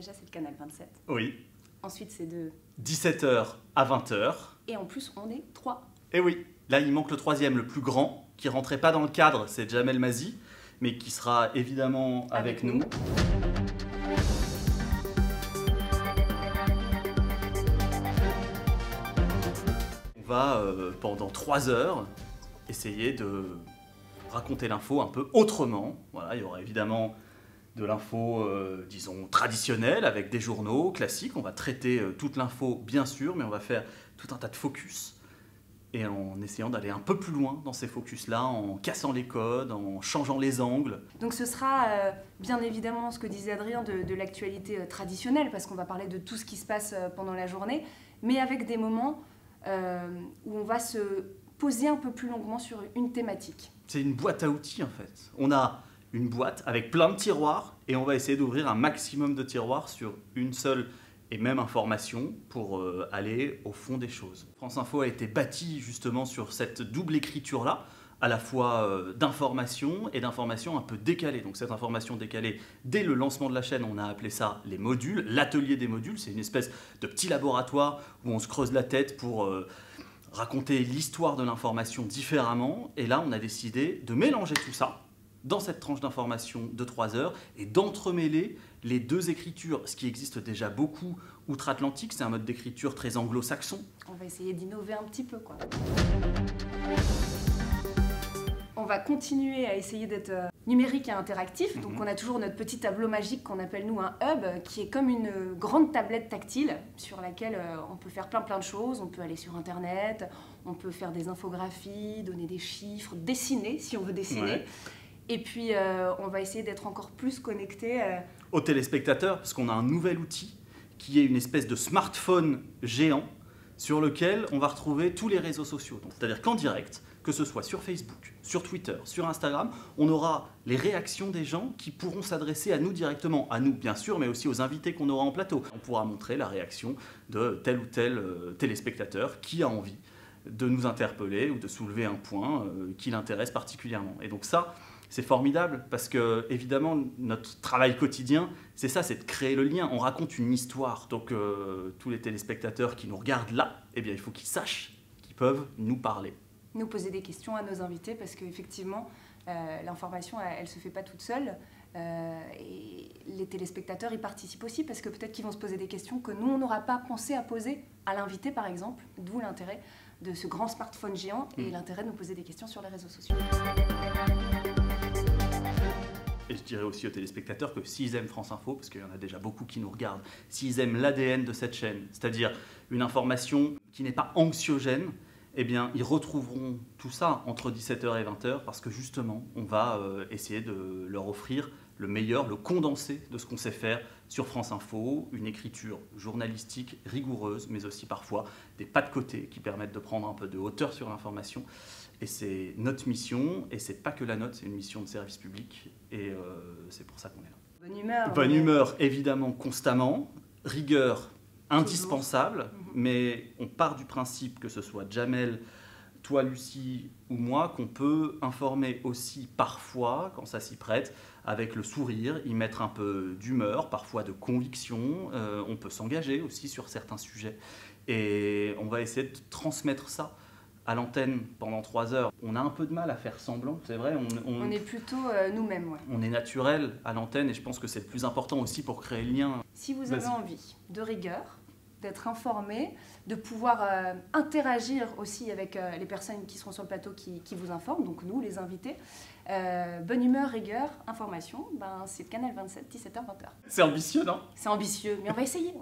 déjà c'est le canal 27. Oui. Ensuite c'est de 17h à 20h. Et en plus on est 3. Et oui, là il manque le troisième, le plus grand, qui rentrait pas dans le cadre, c'est Jamel Mazi, mais qui sera évidemment avec nous. On va pendant 3 heures essayer de raconter l'info un peu autrement. Voilà, il y aura évidemment de l'info, disons, traditionnelle, avec des journaux classiques. On va traiter toute l'info, bien sûr, mais on va faire tout un tas de focus. Et en essayant d'aller un peu plus loin dans ces focus-là, en cassant les codes, en changeant les angles. Donc ce sera bien évidemment ce que disait Adrien de l'actualité traditionnelle, parce qu'on va parler de tout ce qui se passe pendant la journée, mais avec des moments où on va se poser un peu plus longuement sur une thématique. C'est une boîte à outils en fait. On a une boîte avec plein de tiroirs et on va essayer d'ouvrir un maximum de tiroirs sur une seule et même information pour aller au fond des choses. France Info a été bâtie justement sur cette double écriture-là, à la fois d'information et d'information un peu décalée. Donc cette information décalée, dès le lancement de la chaîne, on a appelé ça les modules, l'atelier des modules. C'est une espèce de petit laboratoire où on se creuse la tête pour raconter l'histoire de l'information différemment. Et là, on a décidé de mélanger tout ça dans cette tranche d'information de 3 heures et d'entremêler les deux écritures, ce qui existe déjà beaucoup outre-Atlantique. C'est un mode d'écriture très anglo-saxon. On va essayer d'innover un petit peu, quoi. On va continuer à essayer d'être numérique et interactif. Donc on a toujours notre petit tableau magique qu'on appelle nous un hub, qui est comme une grande tablette tactile sur laquelle on peut faire plein de choses. On peut aller sur internet, on peut faire des infographies, donner des chiffres, dessiner si on veut dessiner. Ouais. Et puis on va essayer d'être encore plus connecté aux téléspectateurs, parce qu'on a un nouvel outil qui est une espèce de smartphone géant sur lequel on va retrouver tous les réseaux sociaux. C'est-à-dire qu'en direct, que ce soit sur Facebook, sur Twitter, sur Instagram, on aura les réactions des gens qui pourront s'adresser à nous directement, à nous bien sûr, mais aussi aux invités qu'on aura en plateau. On pourra montrer la réaction de tel ou tel téléspectateur qui a envie de nous interpeller ou de soulever un point qui l'intéresse particulièrement. Et donc ça, c'est formidable parce que, évidemment, notre travail quotidien, c'est ça, c'est de créer le lien. On raconte une histoire. Donc, tous les téléspectateurs qui nous regardent là, eh bien, il faut qu'ils sachent qu'ils peuvent nous parler. Nous poser des questions à nos invités parce qu'effectivement, l'information, elle ne se fait pas toute seule. Et les téléspectateurs y participent aussi parce que peut-être qu'ils vont se poser des questions que nous, on n'aura pas pensé à poser à l'invité, par exemple. D'où l'intérêt de ce grand smartphone géant et l'intérêt de nous poser des questions sur les réseaux sociaux. Et je dirais aussi aux téléspectateurs que s'ils aiment France Info, parce qu'il y en a déjà beaucoup qui nous regardent, s'ils aiment l'ADN de cette chaîne, c'est-à-dire une information qui n'est pas anxiogène, eh bien, ils retrouveront tout ça entre 17h et 20h parce que justement, on va essayer de leur offrir le meilleur, le condensé de ce qu'on sait faire sur France Info, une écriture journalistique rigoureuse, mais aussi parfois des pas de côté qui permettent de prendre un peu de hauteur sur l'information. Et c'est notre mission, et c'est pas que la nôtre, c'est une mission de service public, et c'est pour ça qu'on est là. Bonne humeur. Bonne humeur, évidemment, constamment. Rigueur, indispensable, mais on part du principe que ce soit Jamel, toi Lucie ou moi, qu'on peut informer aussi parfois, quand ça s'y prête, avec le sourire, y mettre un peu d'humeur, parfois de conviction. On peut s'engager aussi sur certains sujets, et on va essayer de transmettre ça à l'antenne pendant 3 heures. On a un peu de mal à faire semblant, c'est vrai. On est plutôt nous-mêmes. Ouais. On est naturel à l'antenne et je pense que c'est le plus important aussi pour créer le lien. Si vous avez envie de rigueur, d'être informé, de pouvoir interagir aussi avec les personnes qui seront sur le plateau qui vous informent, donc nous, les invités, bonne humeur, rigueur, information, c'est le canal 27, 17h, 20h. C'est ambitieux, non? C'est ambitieux, mais on va essayer.